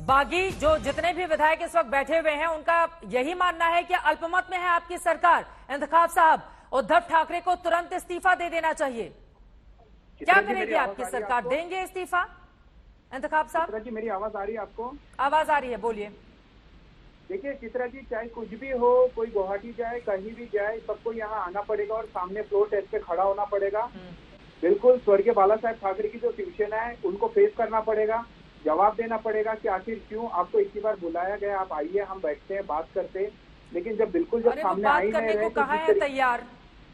बागी जो जितने भी विधायक इस वक्त बैठे हुए हैं उनका यही मानना है कि अल्पमत में है आपकी सरकार। इंतखाब साहब, उद्धव ठाकरे को तुरंत इस्तीफा दे देना चाहिए। क्या करेगी आपकी सरकार? देंगे इस्तीफा इंतखाब साहब? जी मेरी आवाज आ रही है आपको? आवाज आ रही है, बोलिए। देखिए चित्रा जी, चाहे कुछ भी हो, कोई गुवाहाटी जाए कहीं भी जाए, सबको यहाँ आना पड़ेगा और सामने फ्लोर टेस्ट पे खड़ा होना पड़ेगा। बिल्कुल स्वर्गीय बाला साहेब ठाकरे की जो शिवसेना है उनको फेस करना पड़ेगा, जवाब देना पड़ेगा कि आखिर क्यों आपको इतनी बार बुलाया गया, आप आइए हम बैठते हैं बात करते हैं। लेकिन जब सामने आ ही नहीं रहे, कहा है तैयार,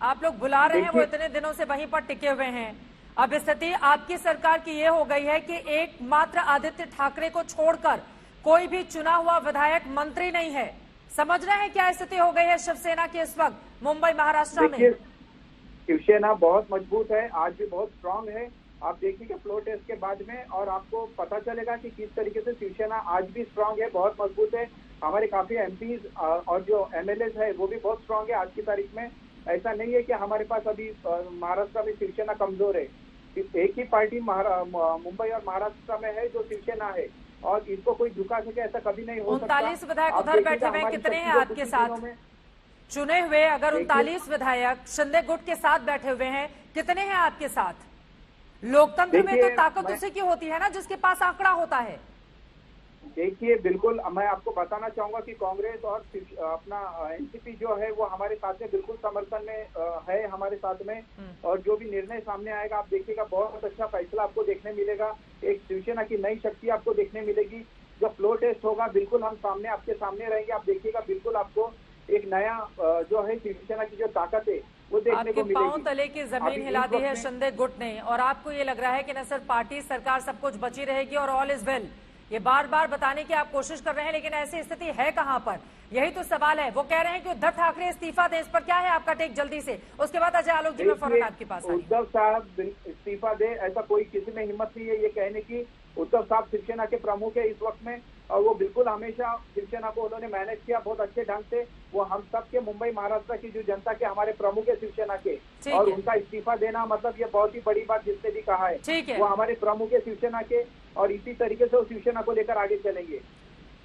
आप लोग बुला रहे हैं, वो इतने दिनों से वहीं पर टिके हुए हैं। अब स्थिति आपकी सरकार की ये हो गई है कि एकमात्र आदित्य ठाकरे को छोड़कर कोई भी चुना हुआ विधायक मंत्री नहीं है। समझ रहे हैं क्या स्थिति हो गई है शिवसेना की इस वक्त मुंबई महाराष्ट्र में? शिवसेना बहुत मजबूत है, आज भी बहुत स्ट्रांग है। आप देखिएगा फ्लोर टेस्ट के बाद में और आपको पता चलेगा कि किस तरीके से शिवसेना आज भी स्ट्रांग है, बहुत मजबूत है। हमारे काफी एमपीज और जो एमएलए है वो भी बहुत स्ट्रांग है आज की तारीख में। ऐसा नहीं है कि हमारे पास अभी महाराष्ट्र में शिवसेना कमजोर है। एक ही पार्टी मुंबई और महाराष्ट्र में है जो शिवसेना है और इसको कोई झुका सके ऐसा कभी नहीं हो सकता। 39 विधायक उधर बैठे हुए, कितने हैं आपके साथ चुने हुए? अगर 39 विधायक शिंदे गुट के साथ बैठे हुए हैं, कितने हैं आपके साथ? लोकतंत्र में तो ताकत उसी की होती है ना जिसके पास आंकड़ा होता है। देखिए बिल्कुल मैं आपको बताना चाहूंगा कि कांग्रेस और अपना एनसीपी जो है वो हमारे साथ में बिल्कुल समर्थन में है हमारे साथ में। और जो भी निर्णय सामने आएगा आप देखिएगा बहुत अच्छा फैसला आपको देखने मिलेगा। एक शिवसेना की नई शक्ति आपको देखने मिलेगी। जो फ्लोर टेस्ट होगा बिल्कुल हम सामने आपके सामने रहेंगे, आप देखिएगा बिल्कुल आपको एक नया जो है शिवसेना की जो ताकत है वो देखने को मिलेगी। पांव तले की जमीन हिला दी है शिंदे गुट ने, और आपको ये लग रहा है कि न सिर्फ पार्टी सरकार सब कुछ बची रहेगी और ऑल इज वेल, ये बार बार बताने की आप कोशिश कर रहे हैं, लेकिन ऐसी स्थिति है कहां पर? यही तो सवाल है। वो कह रहे हैं कि उद्धव ठाकरे इस्तीफा दें, इस पर क्या है आपका टेक जल्दी से? उसके बाद अजय आलोक जी मैं फौरन आपके पास आऊंगी। उद्धव साहब इस्तीफा दे ऐसा कोई किसी में हिम्मत नहीं है ये कहने की। उद्धव साहब शिवसेना के प्रमुख है इस वक्त में और वो बिल्कुल हमेशा शिवसेना को उन्होंने मैनेज किया बहुत अच्छे ढंग से। वो हम सब के मुंबई महाराष्ट्र की जो जनता के हमारे प्रमुख है शिवसेना के, और उनका इस्तीफा देना मतलब ये बहुत ही बड़ी बात जिसने भी कहा है। वो हमारे प्रमुख है शिवसेना के और इसी तरीके से वो शिवसेना को लेकर आगे चलेंगे।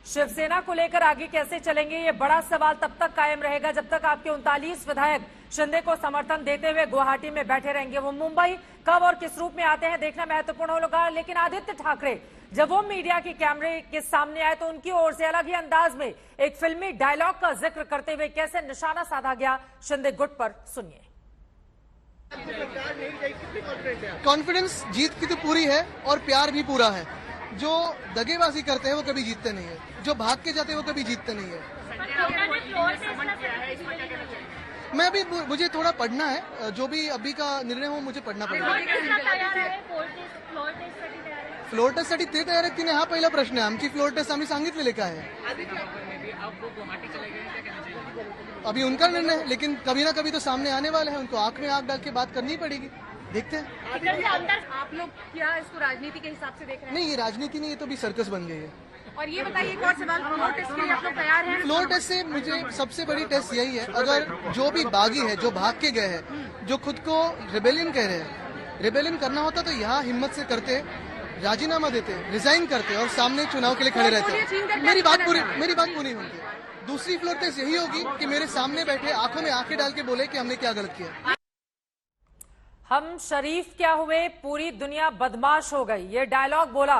शिवसेना को लेकर आगे कैसे चलेंगे, ये बड़ा सवाल तब तक कायम रहेगा जब तक आपके 39 विधायक शिंदे को समर्थन देते हुए गुवाहाटी में बैठे रहेंगे। वो मुंबई कब और किस रूप में आते हैं देखना महत्वपूर्ण होगा। लेकिन आदित्य ठाकरे जब वो मीडिया के कैमरे के सामने आए तो उनकी ओर से अलग ही अंदाज में एक फिल्मी डायलॉग का जिक्र करते हुए कैसे निशाना साधा गया शिंदे गुट पर, सुनिए। कॉन्फिडेंस जीत की तो पूरी है और प्यार भी पूरा है। जो दगेबाजी करते हैं वो कभी जीतते नहीं है, जो भाग के जाते हैं वो कभी जीतते नहीं है। मैं भी मुझे थोड़ा पढ़ना है, जो भी अभी का निर्णय हो मुझे पढ़ना पड़ेगा। फ्लोर टेस्टसाठी ते तयार आहेत की नाही हा पहिला प्रश्न आहे। आमची फ्लोर टेस्ट आम्ही सांगितलेले काय आहे, अभी उनका निर्णय है, लेकिन कभी ना कभी तो सामने आने वाले हैं, उनको आंख में आंख डाल के बात करनी ही पड़ेगी। देखते हैं। आप लोग क्या इसको राजनीति के हिसाब से देख रहे हैं? नहीं, ये राजनीति नहीं, ये तो भी सर्कस बन गई है। और ये बताइए एक और सवाल, फ्लोर टेस्ट के लिए आप लोग तैयार हैं? फ्लोर टेस्ट से मुझे सबसे बड़ी टेस्ट यही है, अगर जो भी बागी है, जो भाग के गए हैं, जो खुद को रिबेलियन कह रहे हैं, रिबेलियन करना होता तो यहाँ हिम्मत से करते, राजीनामा देते, रिजाइन करते और सामने चुनाव के लिए खड़े रहते। मेरी बात पूरी होगी। दूसरी फ्लोर टेस्ट यही होगी कि मेरे सामने बैठे आंखों में आंखें डाल के बोले कि हमने क्या गलत किया। हम शरीफ क्या हुए, पूरी दुनिया बदमाश हो गई, ये डायलॉग बोला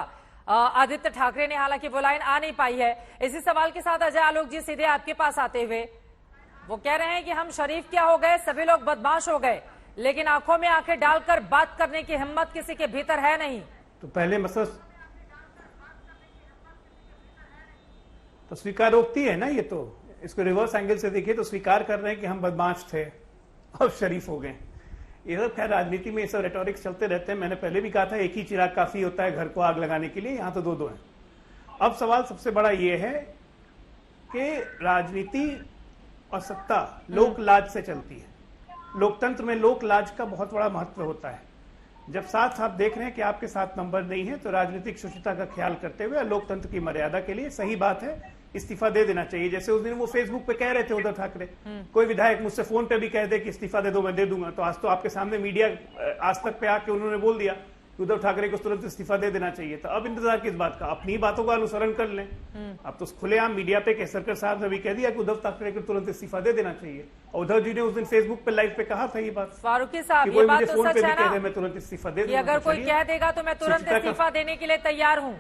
आदित्य ठाकरे ने। हालांकि वो लाइन आ नहीं पाई है। इसी सवाल के साथ अजय आलोक जी सीधे आपके पास आते हुए, वो कह रहे हैं कि हम शरीफ क्या हो गए, सभी लोग बदमाश हो गए, लेकिन आंखों में आंखें डालकर बात करने की हिम्मत किसी के भीतर है नहीं। तो पहले मसला तो स्वीकारोक्ति है ना, ये तो इसको रिवर्स एंगल से देखिए तो स्वीकार कर रहे हैं कि हम बदमाश थे और शरीफ हो गए। ये सब खैर राजनीति में ये सब रेटोरिक्स चलते रहते हैं। मैंने पहले भी कहा था एक ही चिराग काफी होता है घर को आग लगाने के लिए, यहां तो दो हैं। अब सवाल सबसे बड़ा ये है कि राजनीति और सत्ता लोक लाज से चलती है। लोकतंत्र में लोक लाज का बहुत बड़ा महत्व होता है। जब साथ आप देख रहे हैं कि आपके साथ नंबर नहीं है तो राजनीतिक शुचिता का ख्याल करते हुए लोकतंत्र की मर्यादा के लिए सही बात है इस्तीफा दे देना चाहिए। जैसे उस दिन वो फेसबुक पे कह रहे थे उद्धव ठाकरे, कोई विधायक मुझसे फोन पे भी कह दे कि इस्तीफा दे दो मैं दे दूंगा, तो आज तो आपके सामने मीडिया आज तक पे आके उन्होंने बोल दिया कि उद्धव ठाकरे को तुरंत इस्तीफा दे देना चाहिए था। अब इंतजार किस बात का, अपनी बातों का अनुसरण कर लें। अब तो खुलेआम मीडिया पे केसरकर साहब ने भी कह दिया कि उद्धव ठाकरे को तुरंत इस्तीफा दे देना चाहिए। और उद्धव जी ने उस दिन फेसबुक पे लाइव पे कहा था ये बात। फारूकी साहब, कि ये कोई बात मुझे तो फोन पे सच भी है कह दे ना मैं तुरंत इस्तीफा दे कि दूंगा। अगर कोई कह देगा तो मैं तुरंत इस्तीफा देने के लिए तैयार हूँ।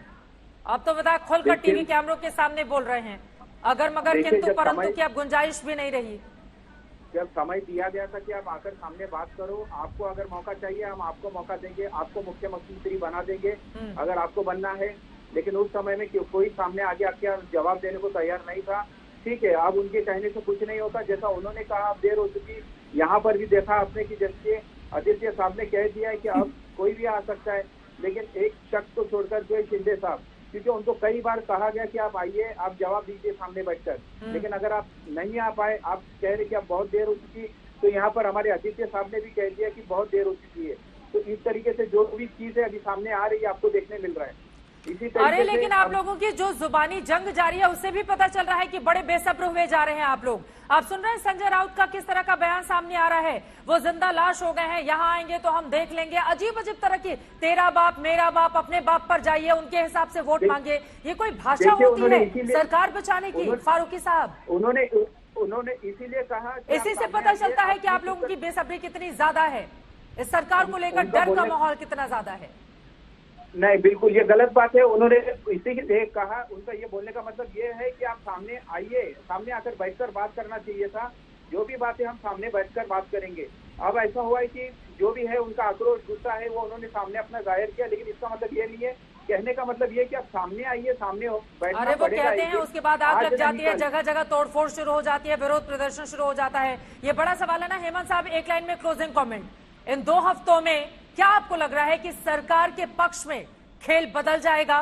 अब तो बता खोलकर टीवी कैमरों के सामने बोल रहे हैं, अगर मगर किंतु परंतु की अब गुंजाइश भी नहीं रही। जब समय दिया गया था कि आप आकर सामने बात करो, आपको अगर मौका चाहिए हम आपको मौका देंगे, आपको मुख्यमंत्री बना देंगे अगर आपको बनना है। लेकिन उस समय में कोई सामने आगे आके जवाब देने को तैयार नहीं था। ठीक है, अब उनके कहने से कुछ नहीं होता, जैसा उन्होंने कहा अब देर हो चुकी। यहाँ पर भी देखा आपने कि जैसे आदित्य साहब ने कह दिया है कि अब कोई भी आ सकता है, लेकिन एक शख्स को छोड़कर जो है शिंदे साहब, क्योंकि उनको कई बार कहा गया कि आप आइए, आप जवाब दीजिए सामने बैठकर, लेकिन अगर आप नहीं आ पाए, आप कह रहे कि अब बहुत देर हो चुकी, तो यहाँ पर हमारे आदित्य साहब ने भी कह दिया कि बहुत देर हो चुकी है। तो इस तरीके से जो भी चीज है अभी सामने आ रही है आपको देखने मिल रहा है। इसी तरीके अरे लेकिन आप लोगों की जो जुबानी जंग जारी है उससे भी पता चल रहा है कि बड़े बेसब्र हुए जा रहे हैं आप लोग। आप सुन रहे हैं संजय राउत का किस तरह का बयान सामने आ रहा है, वो जिंदा लाश हो गए हैं, यहाँ आएंगे तो हम देख लेंगे, अजीब अजीब तरह की तेरा बाप मेरा बाप, अपने बाप पर जाइए, उनके हिसाब से वोट मांगे। ये कोई भाषा होती है सरकार बचाने की? फारूकी साहब, उन्होंने इसीलिए कहा, इसी से पता चलता है कि आप लोगों की बेसब्री कितनी ज्यादा है, इस सरकार को लेकर डर का माहौल कितना ज्यादा है। नहीं, बिल्कुल ये गलत बात है। उन्होंने इसीलिए कहा, उनका ये बोलने का मतलब ये है कि आप सामने आइए, सामने आकर बैठकर बात करना चाहिए था। जो भी बातें हम सामने बैठकर बात करेंगे। अब ऐसा हुआ है कि जो भी है उनका आक्रोश गुस्सा है वो उन्होंने सामने अपना जाहिर किया, लेकिन इसका मतलब ये नहीं है, कहने का मतलब ये कि आप सामने आइए, सामने बैठना अरे वो पड़ेगा। कहते हैं उसके बाद आग लग जाती है, जगह जगह तोड़फोड़ शुरू हो जाती है, विरोध प्रदर्शन शुरू हो जाता है। ये बड़ा सवाल है ना। हेमंत साहब, एक लाइन में क्लोजिंग कमेंट, इन 2 हफ्तों में क्या आपको लग रहा है कि सरकार के पक्ष में खेल बदल जाएगा,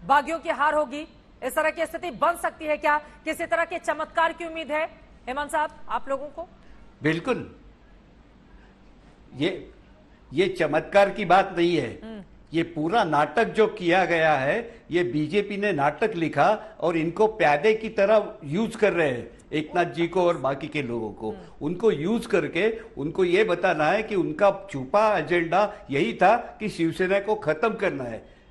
बागियों की हार होगी, इस तरह की स्थिति बन सकती है क्या? किसी तरह के चमत्कार की उम्मीद है हेमंत साहब आप लोगों को? बिल्कुल, ये चमत्कार की बात नहीं है। ये पूरा नाटक जो किया गया है, ये बीजेपी ने नाटक लिखा और इनको प्यादे की तरह यूज कर रहे हैं, एकनाथ जी को और बाकी के लोगों को। उनको यूज करके उनको ये बताना है कि उनका छुपा एजेंडा यही था कि शिवसेना को खत्म करना है।